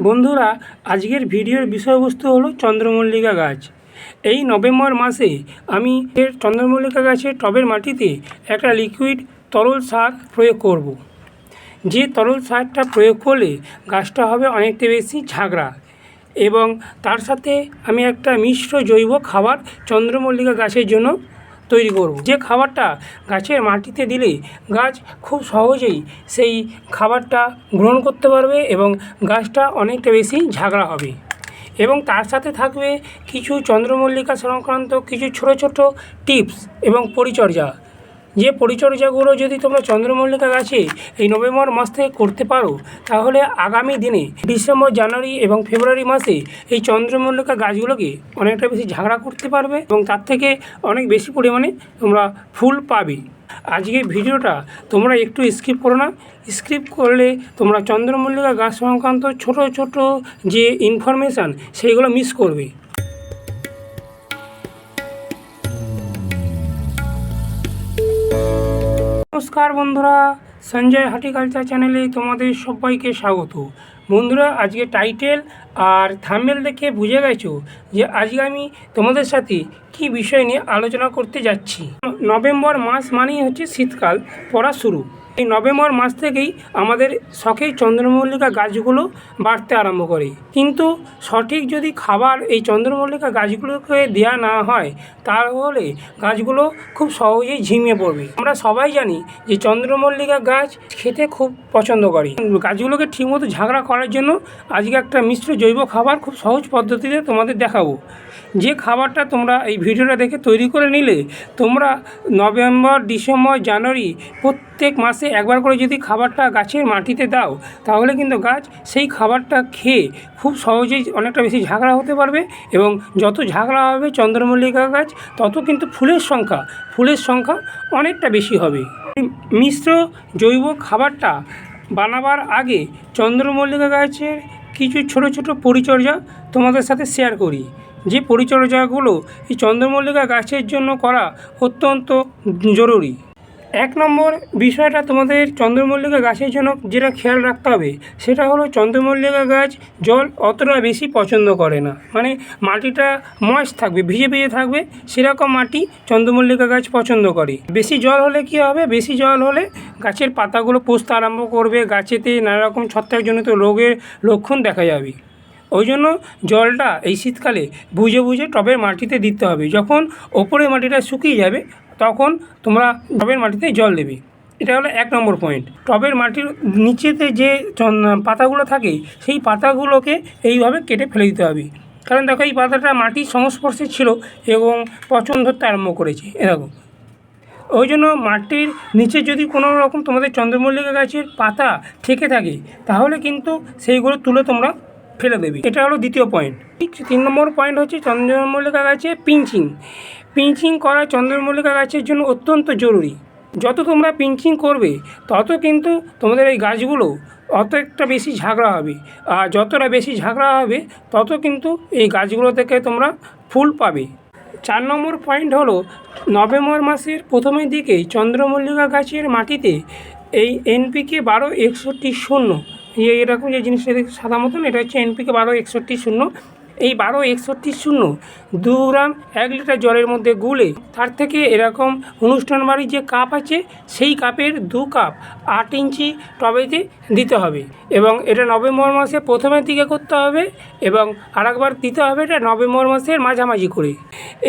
বন্ধুরা, আজকের ভিডিওর বিষয়বস্তু হলো চন্দ্রমল্লিকা গাছ। এই নভেম্বর মাসে আমি চন্দ্রমল্লিকা গাছের টবের মাটিতে একটা লিকুইড তরল সার প্রয়োগ করব। যে তরল সারটা প্রয়োগ করলে গাছটা হবে অনেকটা বেশি ঝাঁকড়া, এবং তার সাথে আমি একটা মিশ্র জৈব খাবার চন্দ্রমল্লিকা গাছের জন্য তৈরি করব। যে খাবারটা গাছের মাটিতে দিলে গাছ খুব সহজেই সেই খাবারটা গ্রহণ করতে পারবে এবং গাছটা অনেকটা বেশি ঝাঁকড়া হবে। এবং তার সাথে থাকবে কিছু চন্দ্রমল্লিকা সংক্রান্ত কিছু ছোট ছোট টিপস এবং পরিচর্যা। যে পরিচর্যাগুলো যদি তোমরা চন্দ্রমল্লিকা গাছে এই নভেম্বর মাস থেকে করতে পারো, তাহলে আগামী দিনে ডিসেম্বর, জানুয়ারি এবং ফেব্রুয়ারি মাসে এই চন্দ্রমল্লিকা গাছগুলোকে অনেকটা বেশি ঝাঁকড়া করতে পারবে এবং তার থেকে অনেক বেশি পরিমাণে তোমরা ফুল পাবে। আজকের ভিডিওটা তোমরা একটু স্কিপ করো না। স্কিপ করলে তোমরা চন্দ্রমল্লিকা গাছ সংক্রান্ত ছোট ছোট যে ইনফরমেশান সেইগুলো মিস করবে। নমস্কার বন্ধুরা, সঞ্জয় হর্টিকালচার চ্যানেলে তোমাদের সবাইকে স্বাগত। বন্ধুরা, আজকে টাইটেল আর থাম্বনেল দেখে বুঝে গেছো যে আজকে আমি তোমাদের সাথে কি বিষয় নিয়ে আলোচনা করতে যাচ্ছি। নভেম্বর মাস মানেই হচ্ছে শীতকাল পড়া শুরু। এই নভেম্বর মাস থেকেই আমাদের শখের চন্দ্রমল্লিকা গাছগুলো বাড়তে আরম্ভ করে, কিন্তু সঠিক যদি খাবার এই চন্দ্রমল্লিকা গাছগুলোকে দেওয়া না হয়, তাহলে গাছগুলো খুব সহজেই ঝিমিয়ে পড়বে। আমরা সবাই জানি যে চন্দ্রমল্লিকা গাছ খেতে খুব পছন্দ করে। গাছগুলোকে ঠিকমতো ঝাঁকড়া করার জন্য আজকে একটা মিশ্র জৈব খাবার খুব সহজ পদ্ধতিতে তোমাদের দেখাবো। যে খাবারটা তোমরা এই ভিডিওটা দেখে তৈরি করে নিলে তোমরা নভেম্বর, ডিসেম্বর, জানুয়ারি প্রত্যেক মাসে একবার করে যদি খাবারটা গাছের মাটিতে দাও, তাহলে কিন্তু গাছ সেই খাবারটা খেয়ে খুব সহজেই অনেকটা বেশি ঝাঁকড়া হতে পারবে। এবং যত ঝাঁকড়া হবে চন্দ্রমল্লিকা গাছ, তত কিন্তু ফুলের সংখ্যা অনেকটা বেশি হবে। মিশ্র জৈব খাবারটা বানাবার আগে চন্দ্রমল্লিকা গাছের কিছু ছোট ছোট পরিচর্যা তোমাদের সাথে শেয়ার করি। যে পরিচর্যাগুলো এই চন্দ্রমল্লিকা গাছের জন্য করা অত্যন্ত জরুরি। এক নম্বর বিষয়টা তোমাদের চন্দ্রমল্লিকা গাছের জন্য যেটা খেয়াল রাখতে হবে, সেটা হলো চন্দ্রমল্লিকা গাছ জল অতটা বেশি পছন্দ করে না। মানে মাটিটা ময়েস্ট থাকবে, ভিজে ভিজে থাকবে, সেরকম মাটি চন্দ্রমল্লিকা গাছ পছন্দ করে। বেশি জল হলে কী হবে, বেশি জল হলে গাছের পাতাগুলো পচতে আরম্ভ করবে, গাছেতে নানারকম ছত্রাকজনিত রোগের লক্ষণ দেখা যাবে। ওই জন্য জলটা এই শীতকালে বুঝে বুঝে টবের মাটিতে দিতে হবে। যখন ওপরের মাটিটা শুকিয়ে যাবে, তখন তোমরা টবের মাটিতে জল দেবে। এটা হলো এক নম্বর পয়েন্ট। টবের মাটির নিচেতে যে পাতাগুলো থাকে, সেই পাতাগুলোকে এইভাবে কেটে ফেলে দিতে হবে। কারণ দেখো, এই পাতাটা মাটির সংস্পর্শে ছিল এবং পচন ধরতে আরম্ভ করেছে এরকম। ওই জন্য মাটির নিচে যদি কোনো রকম তোমাদের চন্দ্রমল্লিকা গাছের পাতা থেকে থাকে, তাহলে কিন্তু সেইগুলো তুলে তোমরা ফেলে দেবে। এটা হলো দ্বিতীয় পয়েন্ট। 3 নম্বর পয়েন্ট হচ্ছে চন্দ্রমল্লিকা গাছে পিঞ্চিং করা চন্দ্রমল্লিকা গাছের জন্য অত্যন্ত জরুরি। যত তোমরা পিঞ্চিং করবে, তত কিন্তু তোমাদের এই গাছগুলো অত একটা বেশি ঝাঁকড়া হবে। আর যতটা বেশি ঝাঁকড়া হবে, তত কিন্তু এই গাছগুলো থেকে তোমরা ফুল পাবে। 4 নম্বর পয়েন্ট হলো নভেম্বর মাসের প্রথমের দিকেই চন্দ্রমল্লিকা গাছের মাটিতে এই NPK 12-61-0, এরকম যে জিনিসটা সাদা মতন, এটা হচ্ছে NPK 12-61-0। এই 12-61-0 2 গ্রাম 1 লিটার জলের মধ্যে গুলে, তার থেকে এরকম অনুষ্ঠান বাড়ির যে কাপ আছে, সেই কাপের 2 কাপ 8 ইঞ্চি টবেতে দিতে হবে। এবং এটা নভেম্বর মাসে প্রথমের দিকে করতে হবে, এবং আরেকবার দিতে হবে এটা নভেম্বর মাসের মাঝামাঝি করে।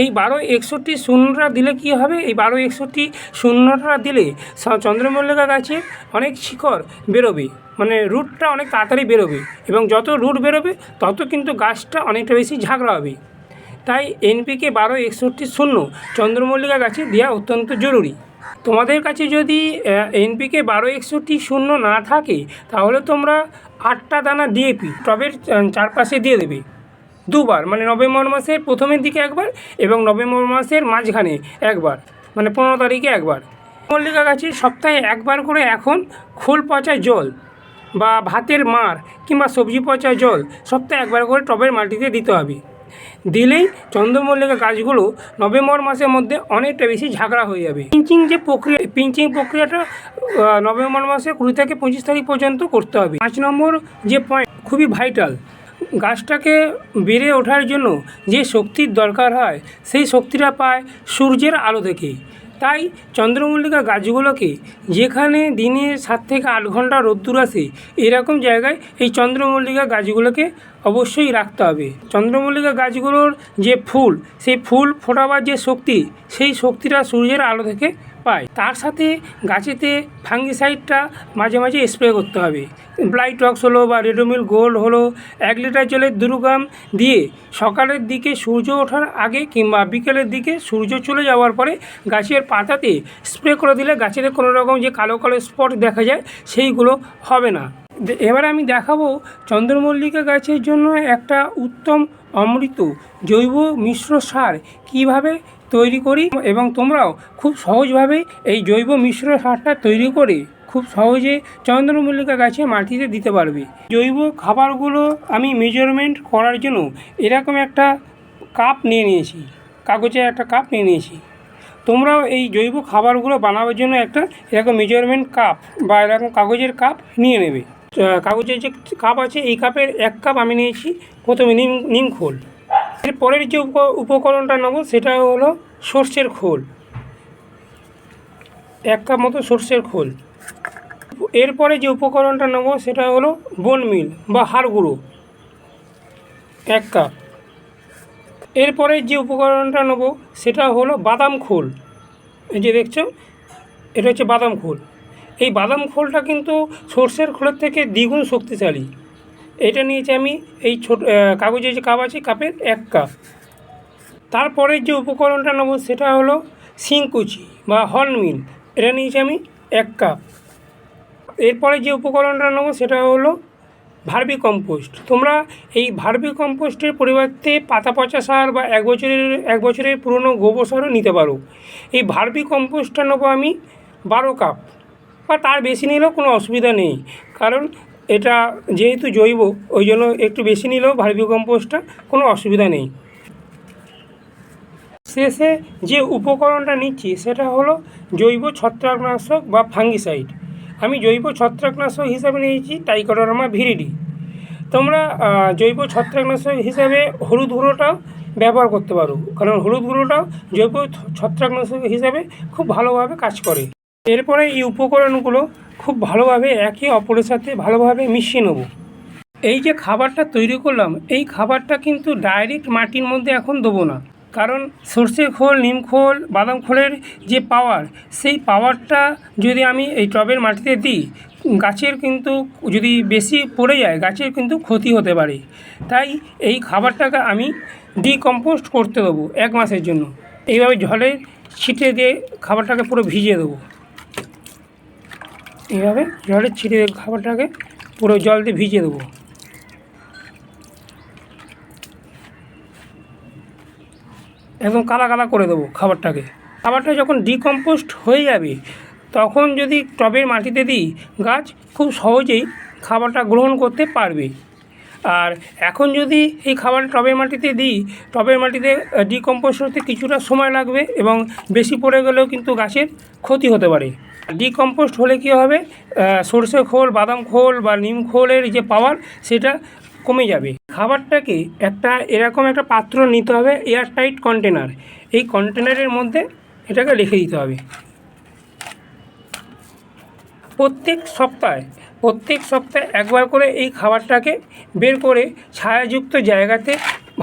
এই 12-61-0টা দিলে কি হবে, এই 12-61-0টা দিলে চন্দ্রমল্লিকা গাছে অনেক শিকড় বেরোবে, মানে রুটটা অনেক তাড়াতাড়ি বেরোবে, এবং যত রুট বেরোবে তত কিন্তু গাছটা অনেকটা বেশি ঝাঁকড়া হবে। তাই NPK 12-61-0 চন্দ্রমল্লিকা গাছে দেওয়া অত্যন্ত জরুরি। তোমাদের কাছে যদি NPK 12-61-0 না থাকে, তাহলে তোমরা 8টা দানা DAP টবের চারপাশে দিয়ে দেবে দুবার, মানে নভেম্বর মাসের প্রথমের দিকে একবার এবং নভেম্বর মাসের মাঝখানে একবার, মানে 15 তারিখে একবার। মল্লিকা গাছের সপ্তাহে একবার করে এখন খোল পচা জল বা ভাতের মাড় কিংবা সবজি পচা জল সপ্তাহে একবার করে টবের মাটিতে দিতে হবে। দিলেই চন্দ্রমল্লিকা গাছগুলো নভেম্বর মাসের মধ্যে অনেকটা বেশি ঝাঁকড়া হয়ে যাবে। পিঞ্চিং প্রক্রিয়াটা নভেম্বর মাসে 20 থেকে 25 তারিখ পর্যন্ত করতে হবে। 5 নম্বর যে পয়েন্ট, খুবই ভাইটাল। গাছটাকে বেড়ে ওঠার জন্য যে শক্তির দরকার হয় সেই শক্তিটা পায় সূর্যের আলো থেকে। তাই চন্দ্রমল্লিকা গাছগুলোকে যেখানে দিনে 7 থেকে 8 ঘন্টা রোদ্দুর আসে এরকম জায়গায় এই চন্দ্রমল্লিকা গাছগুলোকে অবশ্যই রাখতে হবে। চন্দ্রমল্লিকা গাছগুলোর যে ফুল, সেই ফুল ফোটাবার যে শক্তি, সেই শক্তিটা সূর্যের আলো থেকে পায়। তার সাথে গাছেতে ফাঙ্গিসাইডটা মাঝে মাঝে স্প্রে করতে হবে। ব্লাইটক্স হলো বা রেডোমিল গোল্ড হলো 1 লিটার জলে 2 গ্রাম দিয়ে সকালের দিকে সূর্য ওঠার আগে কিংবা বিকেলের দিকে সূর্য চলে যাওয়ার পরে গাছের পাতাতে স্প্রে করে দিলে গাছের কোনো রকম যে কালো কালো স্পট দেখা যায় সেইগুলো হবে না। এবারে আমি দেখাবো চন্দ্রমল্লিকা গাছের জন্য একটা উত্তম অমৃত জৈব মিশ্র সার কীভাবে তৈরি করি, এবং তোমরাও খুব সহজভাবে এই জৈব মিশ্র সারটা তৈরি করে খুব সহজে চন্দ্রমল্লিকা গাছে মাটিতে দিতে পারবে। জৈব খাবারগুলো আমি মেজারমেন্ট করার জন্য এরকম একটা কাপ নিয়ে নিয়েছি, কাগজের একটা কাপ নিয়ে নিয়েছি। তোমরাও এই জৈব খাবারগুলো বানাবার জন্য একটা এরকম মেজারমেন্ট কাপ বা এরকম কাগজের কাপ নিয়ে নেবে। কাগজের যে কাপ আছে এই কাপের 1 কাপ আমি নিয়েছি প্রথমে নিম খোল। এরপরের যে উপকরণটা নেব সেটা হলো সর্ষের খোল, 1 কাপ মতো সর্ষের খোল। এরপরে যে উপকরণটা নেব সেটা হলো বোন মিল বা হাড় গুঁড়ো, 1 কাপ। এরপরে যে উপকরণটা নেব সেটা হলো বাদাম খোল। এই যে দেখছো এটা হচ্ছে বাদাম খোল। এই বাদাম খোলটা কিন্তু সর্ষের খোলের থেকে দ্বিগুণ শক্তিশালী। এটা নিয়েছি আমি এই কাগজের যে কাপ আছে কাপের 1 কাপ। তারপরে যে উপকরণটা নেব সেটা হলো শিংকুচি বা হর্নমিল, এটা নিয়েছি আমি 1 কাপ। এরপরে যে উপকরণটা নেব সেটা হলো ভার্মি কম্পোস্ট। তোমরা এই ভার্মি কম্পোস্টের পরিবর্তে পাতা পচা সার বা 1 বছরের পুরনো গোবর সারও নিতে পারো। এই ভার্মি কম্পোস্টটা নেবো আমি 12 কাপ বা তার বেশি নিলেও কোনো অসুবিধা নেই, কারণ এটা যেহেতু জৈব ওই জন্য একটু বেশি নিলেও ভার্মি কম্পোস্টটা কোনো অসুবিধা নেই। শেষে যে উপকরণটা নিচ্ছি সেটা হলো জৈব ছত্রাকনাশক বা ফাঙ্গিসাইড। আমি জৈব ছত্রাকনাশক হিসাবে নিয়েছি ট্রাইকোডার্মা ভিরিডি। তোমরা জৈব ছত্রাকনাশক হিসাবে হলুদ গুঁড়োটাও ব্যবহার করতে পারো, কারণ হলুদ গুঁড়োটাও জৈব ছত্রাকনাশক হিসাবে খুব ভালোভাবে কাজ করে। এরপরে এই উপকরণগুলো খুব ভালোভাবে একে অপরের সাথে ভালোভাবে মিশিয়ে নেব। এই যে খাবারটা তৈরি করলাম এই খাবারটা কিন্তু ডাইরেক্ট মাটির মধ্যে এখন দেবো না, কারণ সর্ষে খোল, নিম খোল, বাদাম খোলের যে পাওয়ার, সেই পাওয়ারটা যদি আমি এই টবের মাটিতে দিই গাছের কিন্তু যদি বেশি পড়ে যায় গাছের কিন্তু ক্ষতি হতে পারে। তাই এই খাবারটাকে আমি ডিকম্পোস্ট করতে দেবো 1 মাসের জন্য। এইভাবে জলে ছিটে দিয়ে খাবারটাকে পুরো ভিজিয়ে দেবো। এইভাবে জলে ছিটে খাবারটাকে পুরো জল দিয়ে ভিজিয়ে দেবো। একদম কালা কালা করে দেবো খাবারটাকে। খাবারটা যখন ডিকম্পোস্ট হয়ে যাবে তখন যদি টবের মাটিতে দিই গাছ খুব সহজেই খাবারটা গ্রহণ করতে পারবে। আর এখন যদি এই খাবার টবের মাটিতে দিই, টবের মাটিতে ডিকম্পোস্ট হতে কিছুটা সময় লাগবে এবং বেশি পড়ে গেলেও কিন্তু গাছের ক্ষতি হতে পারে। ডিকম্পোস্ট হলে কী হবে, সরষে খোল, বাদাম খোল বা নিম খোলের যে পাওয়ার সেটা কমে যাবে। খাবারটাকে এরকম একটা পাত্র নিতে হবে, এয়ারটাইট কন্টেনার। এই কন্টেনারের মধ্যে এটাকে রেখে দিতে হবে। প্রত্যেক সপ্তাহে একবার করে এই খাবারটাকে বের করে ছায়াযুক্ত জায়গাতে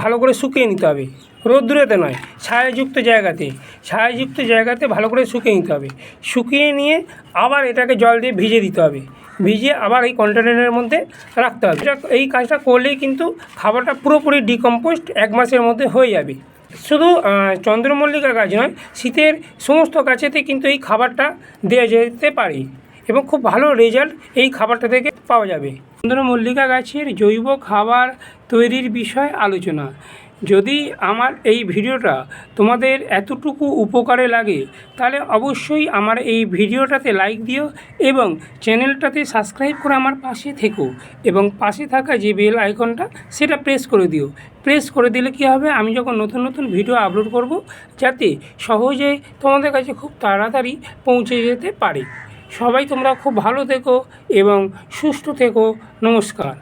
ভালো করে শুকিয়ে নিতে হবে। রোদ্দুরেতে নয়, ছায়াযুক্ত জায়গাতে ভালো করে শুকিয়ে নিতে হবে। শুকিয়ে নিয়ে আবার এটাকে জল দিয়ে ভিজিয়ে দিতে হবে। ভিজিয়ে আবার এই কন্টেনারের মধ্যে রাখতে হবে। এই কাজটা করলেই কিন্তু খাবারটা পুরোপুরি ডিকম্পোস্ট 1 মাসের মধ্যে হয়ে যাবে। শুধু চন্দ্রমল্লিকা গাছ নয়, শীতের সমস্ত গাছেতে কিন্তু এই খাবারটা দেওয়া যেতে পারে এবং খুব ভালো রেজাল্ট এই খাবারটা থেকে পাওয়া যাবে। চন্দ্রমল্লিকা গাছের জৈব খাবার তৈরির বিষয় আলোচনা। যদি আমার এই ভিডিওটা তোমাদের এতটুকু উপকারে লাগে তাহলে অবশ্যই আমার এই ভিডিওটাতে লাইক দিও এবং চ্যানেলটাতে সাবস্ক্রাইব করে আমার পাশে থেকো এবং পাশে থাকা যে বেল আইকনটা সেটা প্রেস করে দিও। প্রেস করে দিলে কী হবে, আমি যখন নতুন নতুন ভিডিও আপলোড করব যাতে সহজে তোমাদের কাছে খুব তাড়াতাড়ি পৌঁছে যেতে পারে। সবাই তোমরা খুব ভালো থেকো এবং সুস্থ থেকো। নমস্কার।